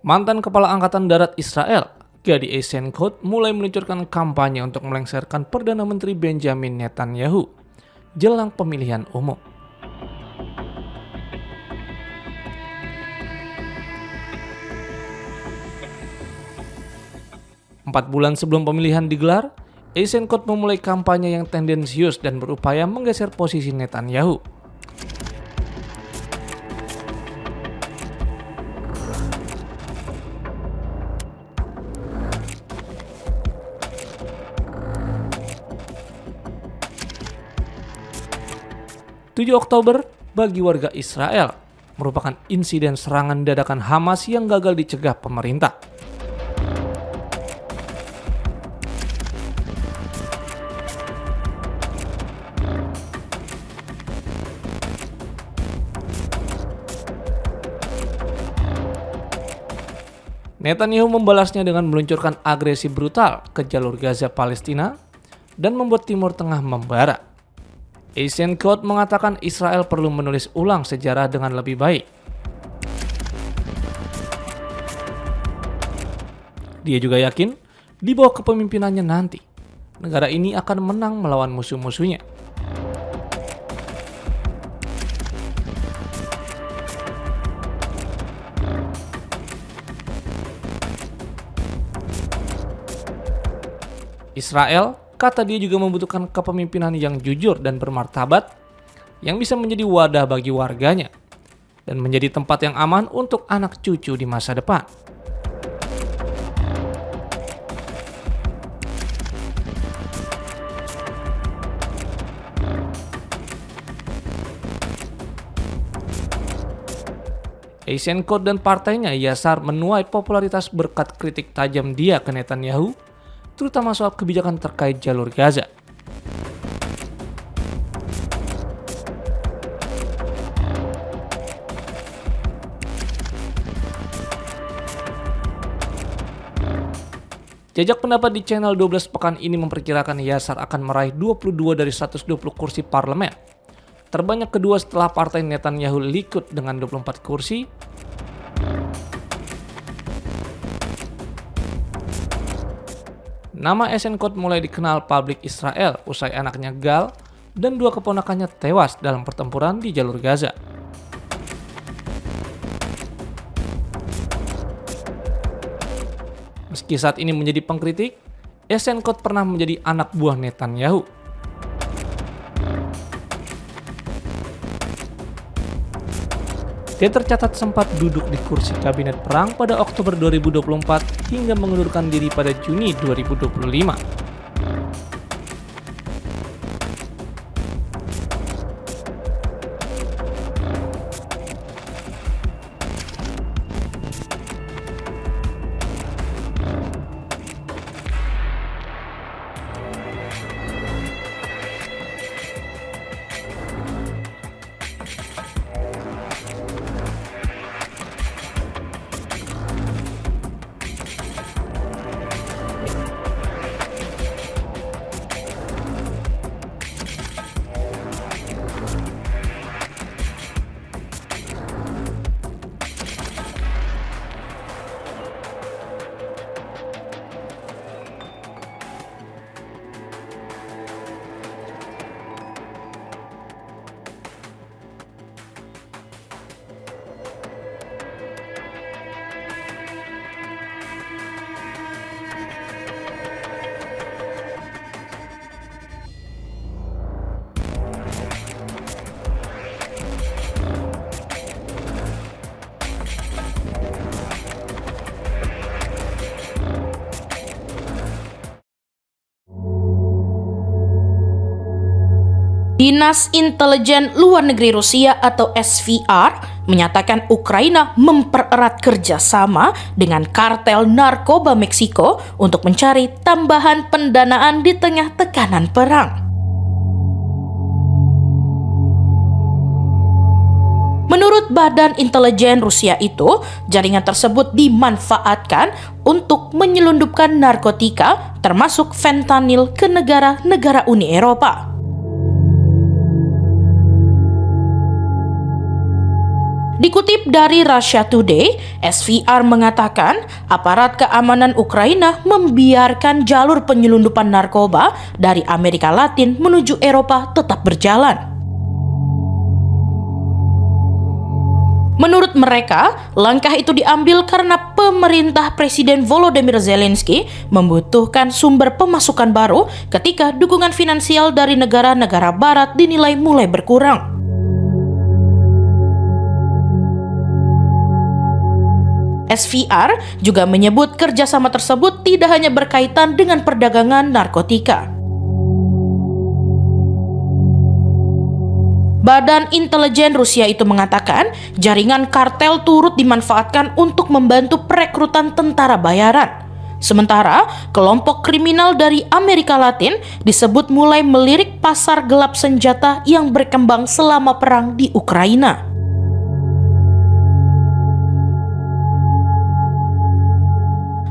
Mantan Kepala Angkatan Darat Israel, Gadi Eisenkot, mulai meluncurkan kampanye untuk melengsarkan Perdana Menteri Benjamin Netanyahu jelang pemilihan umum. Empat bulan sebelum pemilihan digelar, Eisenkot memulai kampanye yang tendensius dan berupaya menggeser posisi Netanyahu. (7 Oktober bagi warga Israel merupakan insiden serangan dadakan Hamas yang gagal dicegah pemerintah. Netanyahu membalasnya dengan meluncurkan agresi brutal ke jalur Gaza Palestina dan membuat Timur Tengah membara. Eisenkot mengatakan Israel perlu menulis ulang sejarah dengan lebih baik. Dia juga yakin di bawah kepemimpinannya nanti, negara ini akan menang melawan musuh-musuhnya. Israel, kata dia, juga membutuhkan kepemimpinan yang jujur dan bermartabat yang bisa menjadi wadah bagi warganya dan menjadi tempat yang aman untuk anak cucu di masa depan. Eisenkot dan partainya Yasar menuai popularitas berkat kritik tajam dia ke Netanyahu, terutama soal kebijakan terkait jalur Gaza. Jajak pendapat di channel 12 pekan ini memperkirakan Yasar akan meraih 22 dari 120 kursi parlemen, terbanyak kedua setelah partai Netanyahu Likud dengan 24 kursi. Nama Eisenkot mulai dikenal publik Israel usai anaknya Gal dan dua keponakannya tewas dalam pertempuran di jalur Gaza. Meski saat ini menjadi pengkritik, Eisenkot pernah menjadi anak buah Netanyahu. Dia tercatat sempat duduk di kursi kabinet perang pada Oktober 2024 hingga mengundurkan diri pada Juni 2025. Dinas Intelijen Luar Negeri Rusia atau SVR menyatakan Ukraina mempererat kerjasama dengan kartel narkoba Meksiko untuk mencari tambahan pendanaan di tengah tekanan perang. Menurut Badan Intelijen Rusia itu, jaringan tersebut dimanfaatkan untuk menyelundupkan narkotika termasuk fentanyl ke negara-negara Uni Eropa. Dikutip dari Russia Today, SVR mengatakan aparat keamanan Ukraina membiarkan jalur penyelundupan narkoba dari Amerika Latin menuju Eropa tetap berjalan. Menurut mereka, langkah itu diambil karena pemerintah Presiden Volodymyr Zelensky membutuhkan sumber pemasukan baru ketika dukungan finansial dari negara-negara barat dinilai mulai berkurang. SVR juga menyebut kerjasama tersebut tidak hanya berkaitan dengan perdagangan narkotika. Badan Intelijen Rusia itu mengatakan jaringan kartel turut dimanfaatkan untuk membantu perekrutan tentara bayaran. Sementara kelompok kriminal dari Amerika Latin disebut mulai melirik pasar gelap senjata yang berkembang selama perang di Ukraina.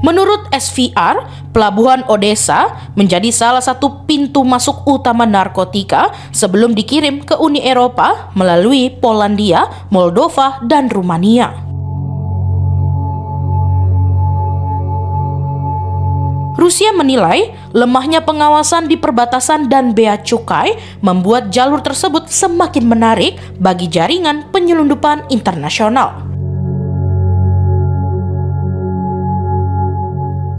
Menurut SVR, pelabuhan Odessa menjadi salah satu pintu masuk utama narkotika sebelum dikirim ke Uni Eropa melalui Polandia, Moldova, dan Rumania. Rusia menilai lemahnya pengawasan di perbatasan dan bea cukai membuat jalur tersebut semakin menarik bagi jaringan penyelundupan internasional.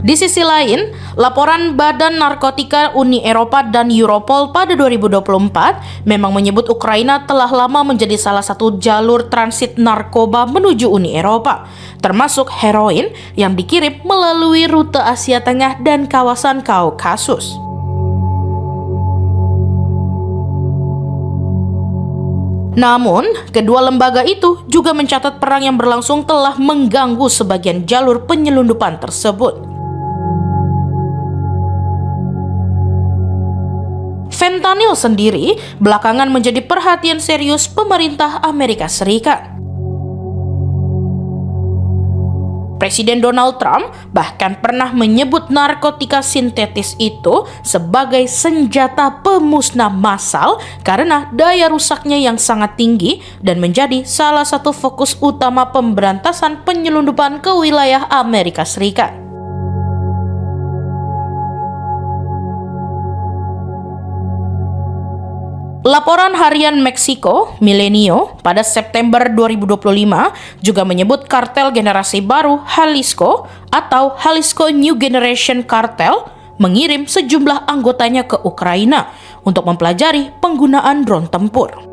Di sisi lain, laporan Badan Narkotika Uni Eropa dan Europol pada 2024 memang menyebut Ukraina telah lama menjadi salah satu jalur transit narkoba menuju Uni Eropa, termasuk heroin yang dikirim melalui rute Asia Tengah dan kawasan Kaukasus. Namun, kedua lembaga itu juga mencatat perang yang berlangsung telah mengganggu sebagian jalur penyelundupan tersebut. Fentanyl sendiri belakangan menjadi perhatian serius pemerintah Amerika Serikat. Presiden Donald Trump bahkan pernah menyebut narkotika sintetis itu sebagai senjata pemusnah massal karena daya rusaknya yang sangat tinggi dan menjadi salah satu fokus utama pemberantasan penyelundupan ke wilayah Amerika Serikat. Laporan harian Meksiko, Milenio, pada September 2025 juga menyebut kartel generasi baru Jalisco atau Jalisco New Generation Cartel mengirim sejumlah anggotanya ke Ukraina untuk mempelajari penggunaan drone tempur.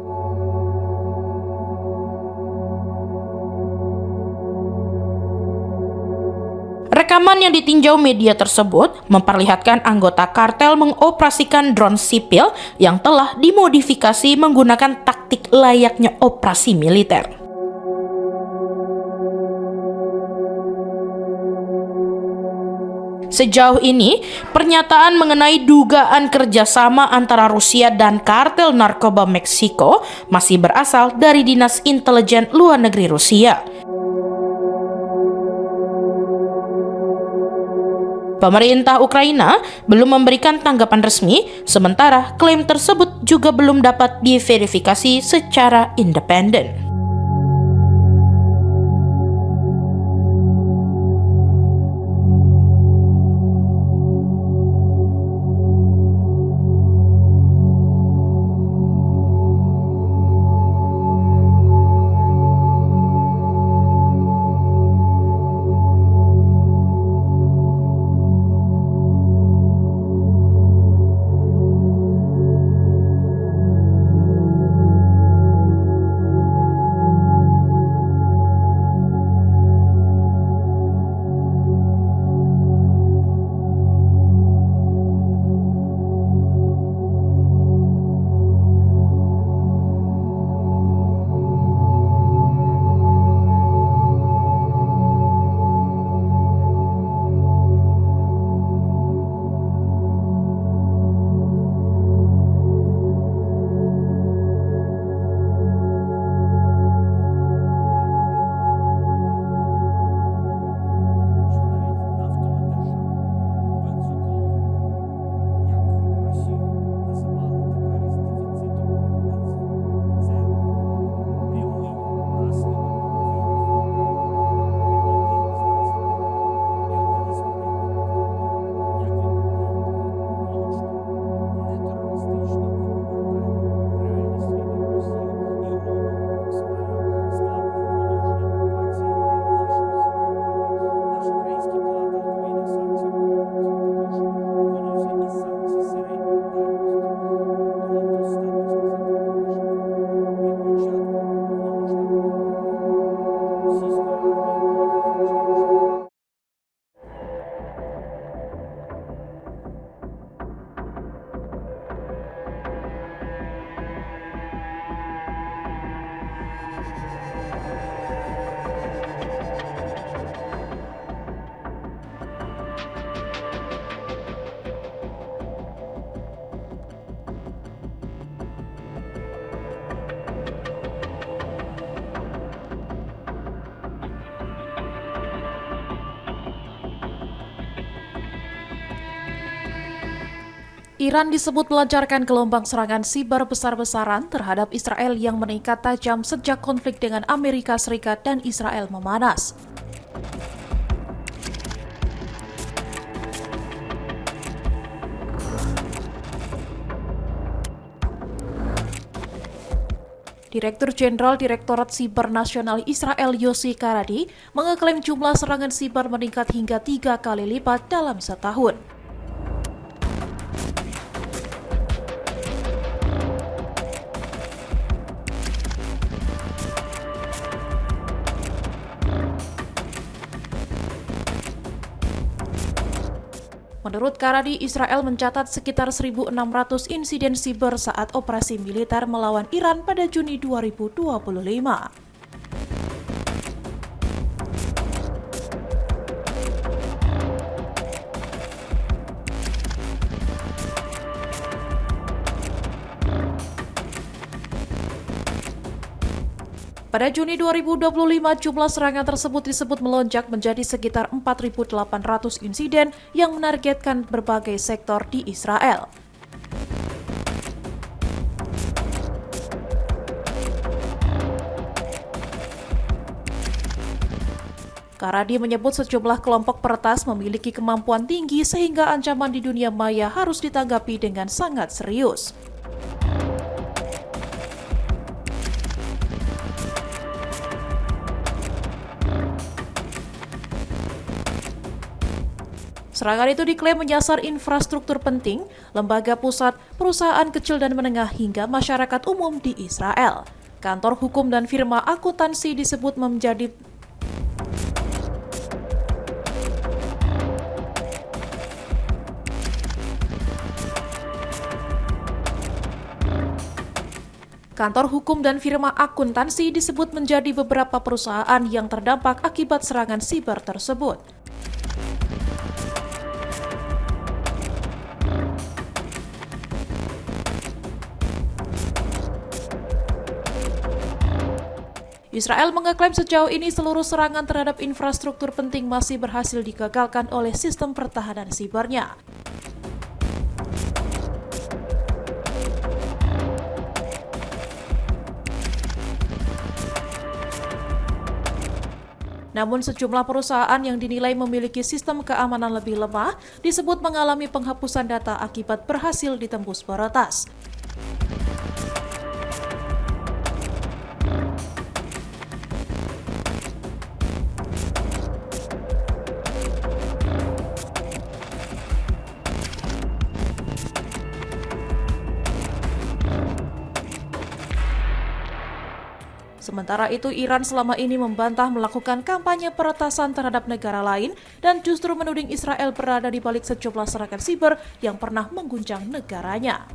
Rekaman yang ditinjau media tersebut memperlihatkan anggota kartel mengoperasikan drone sipil yang telah dimodifikasi menggunakan taktik layaknya operasi militer. Sejauh ini, pernyataan mengenai dugaan kerjasama antara Rusia dan kartel narkoba Meksiko masih berasal dari Dinas Intelijen Luar Negeri Rusia. Pemerintah Ukraina belum memberikan tanggapan resmi, sementara klaim tersebut juga belum dapat diverifikasi secara independen. Iran disebut melancarkan gelombang serangan siber besar-besaran terhadap Israel yang meningkat tajam sejak konflik dengan Amerika Serikat dan Israel memanas. Direktur Jenderal Direktorat Siber Nasional Israel Yossi Karadi mengeklaim jumlah serangan siber meningkat hingga 3 kali lipat dalam setahun. Menurut Karadi, Israel mencatat sekitar 1.600 insiden siber saat operasi militer melawan Iran pada Juni 2025. Pada Juni 2025, jumlah serangan tersebut disebut melonjak menjadi sekitar 4.800 insiden yang menargetkan berbagai sektor di Israel. Karadi menyebut sejumlah kelompok peretas memiliki kemampuan tinggi sehingga ancaman di dunia maya harus ditanggapi dengan sangat serius. Serangan itu diklaim menyasar infrastruktur penting, lembaga pusat, perusahaan kecil dan menengah hingga masyarakat umum di Israel. Kantor hukum dan firma akuntansi disebut menjadi beberapa perusahaan yang terdampak akibat serangan siber tersebut. Israel mengeklaim sejauh ini seluruh serangan terhadap infrastruktur penting masih berhasil digagalkan oleh sistem pertahanan sibernya. Namun sejumlah perusahaan yang dinilai memiliki sistem keamanan lebih lemah disebut mengalami penghapusan data akibat berhasil ditembus peretas. Sementara itu, Iran selama ini membantah melakukan kampanye peretasan terhadap negara lain dan justru menuding Israel berada di balik sejumlah serangan siber yang pernah mengguncang negaranya.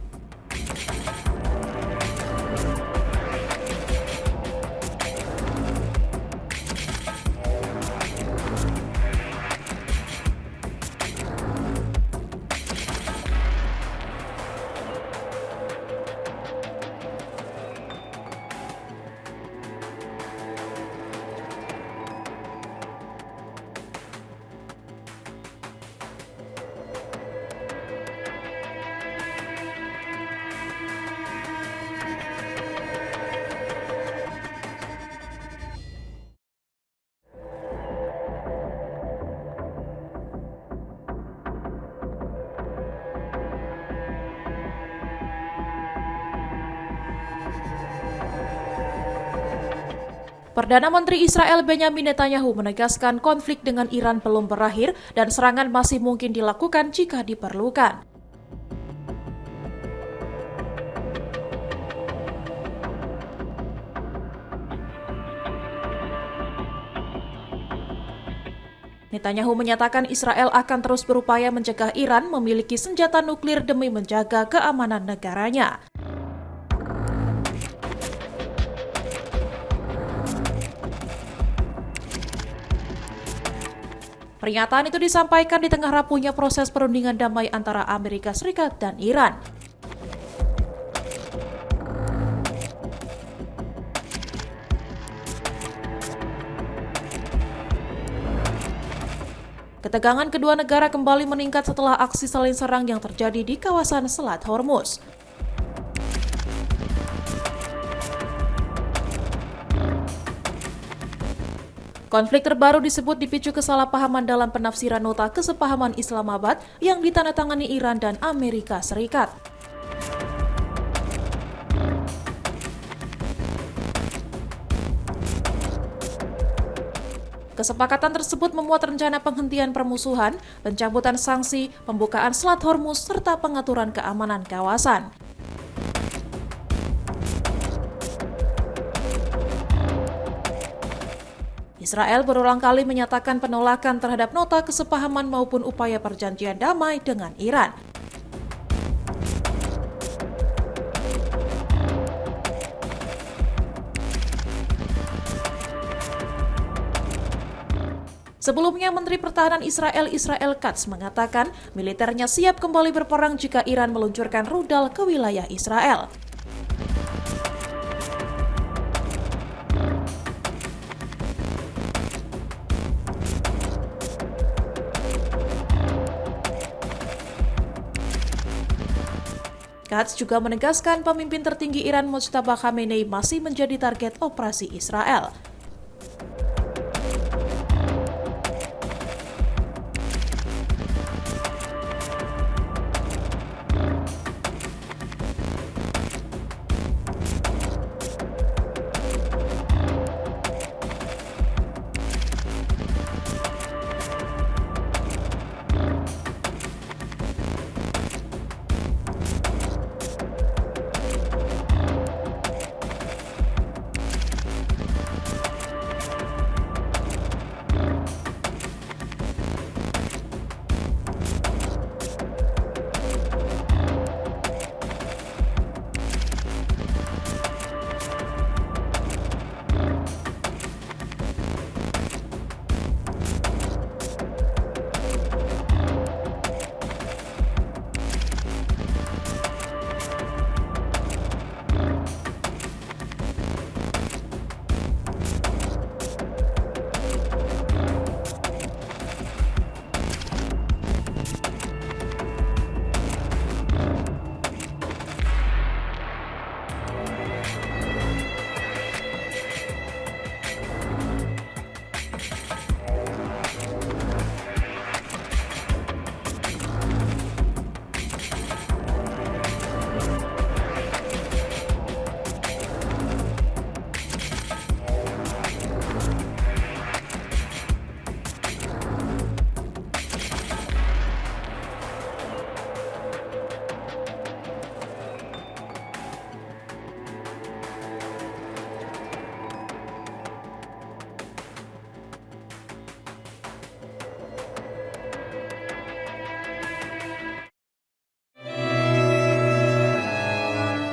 Perdana Menteri Israel Benyamin Netanyahu menegaskan konflik dengan Iran belum berakhir dan serangan masih mungkin dilakukan jika diperlukan. Netanyahu menyatakan Israel akan terus berupaya mencegah Iran memiliki senjata nuklir demi menjaga keamanan negaranya. Pernyataan itu disampaikan di tengah rapuhnya proses perundingan damai antara Amerika Serikat dan Iran. Ketegangan kedua negara kembali meningkat setelah aksi saling serang yang terjadi di kawasan Selat Hormuz. Konflik terbaru disebut dipicu kesalahpahaman dalam penafsiran nota kesepahaman Islamabad yang ditandatangani Iran dan Amerika Serikat. Kesepakatan tersebut memuat rencana penghentian permusuhan, pencabutan sanksi, pembukaan Selat Hormuz, serta pengaturan keamanan kawasan. Israel berulang kali menyatakan penolakan terhadap nota kesepahaman maupun upaya perjanjian damai dengan Iran. Sebelumnya, Menteri Pertahanan Israel Israel Katz mengatakan militernya siap kembali berperang jika Iran meluncurkan rudal ke wilayah Israel. Katz juga menegaskan pemimpin tertinggi Iran Mojtaba Khamenei masih menjadi target operasi Israel.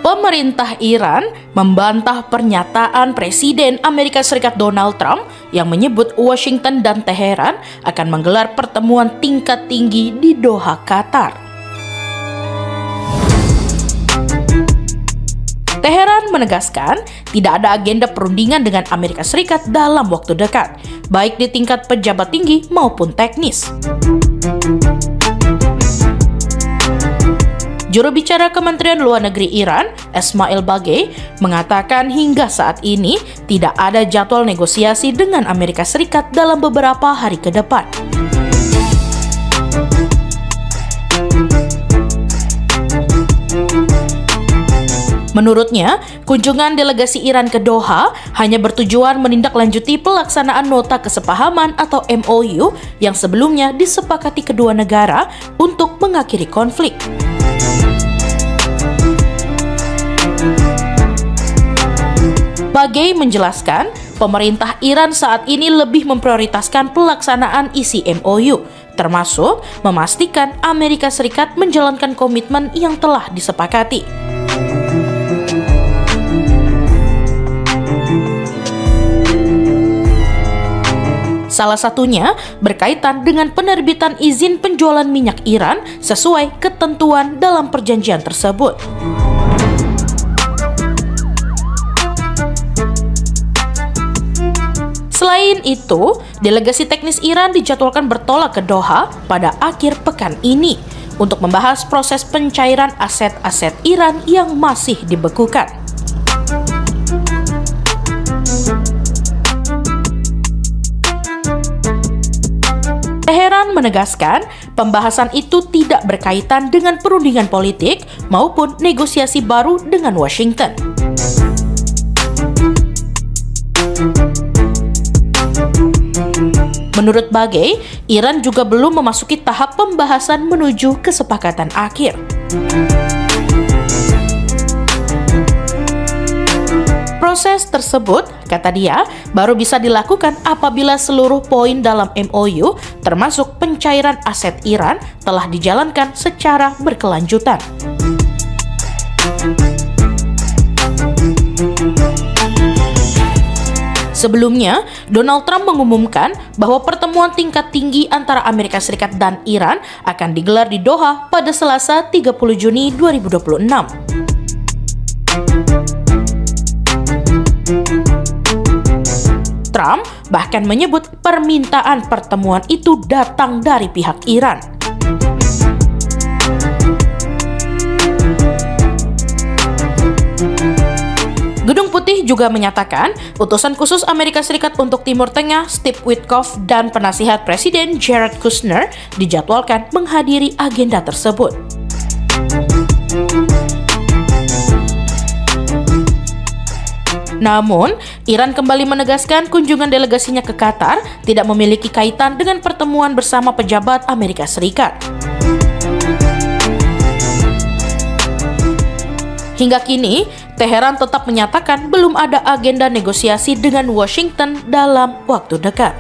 Pemerintah Iran membantah pernyataan Presiden Amerika Serikat Donald Trump yang menyebut Washington dan Teheran akan menggelar pertemuan tingkat tinggi di Doha, Qatar. Teheran menegaskan tidak ada agenda perundingan dengan Amerika Serikat dalam waktu dekat, baik di tingkat pejabat tinggi maupun teknis. Juru bicara Kementerian Luar Negeri Iran, Esmail Bagei, mengatakan hingga saat ini tidak ada jadwal negosiasi dengan Amerika Serikat dalam beberapa hari ke depan. Menurutnya, kunjungan delegasi Iran ke Doha hanya bertujuan menindaklanjuti pelaksanaan nota kesepahaman atau MOU yang sebelumnya disepakati kedua negara untuk mengakhiri konflik. Bagei menjelaskan, pemerintah Iran saat ini lebih memprioritaskan pelaksanaan isi MOU, termasuk memastikan Amerika Serikat menjalankan komitmen yang telah disepakati. Salah satunya berkaitan dengan penerbitan izin penjualan minyak Iran sesuai ketentuan dalam perjanjian tersebut. Selain Selain itu, delegasi teknis Iran dijadwalkan bertolak ke Doha pada akhir pekan ini untuk membahas proses pencairan aset-aset Iran yang masih dibekukan. Teheran menegaskan pembahasan itu tidak berkaitan dengan perundingan politik maupun negosiasi baru dengan Washington. Menurut Bagei, Iran juga belum memasuki tahap pembahasan menuju kesepakatan akhir. Proses tersebut, kata dia, baru bisa dilakukan apabila seluruh poin dalam MOU, termasuk pencairan aset Iran, telah dijalankan secara berkelanjutan. Sebelumnya, Donald Trump mengumumkan bahwa pertemuan tingkat tinggi antara Amerika Serikat dan Iran akan digelar di Doha pada Selasa 30 Juni 2026. Trump bahkan menyebut permintaan pertemuan itu datang dari pihak Iran. Gedung Putih juga menyatakan utusan khusus Amerika Serikat untuk Timur Tengah Steve Witkoff dan penasihat Presiden Jared Kushner dijadwalkan menghadiri agenda tersebut. Namun, Iran kembali menegaskan kunjungan delegasinya ke Qatar tidak memiliki kaitan dengan pertemuan bersama pejabat Amerika Serikat. Hingga kini, Teheran tetap menyatakan belum ada agenda negosiasi dengan Washington dalam waktu dekat.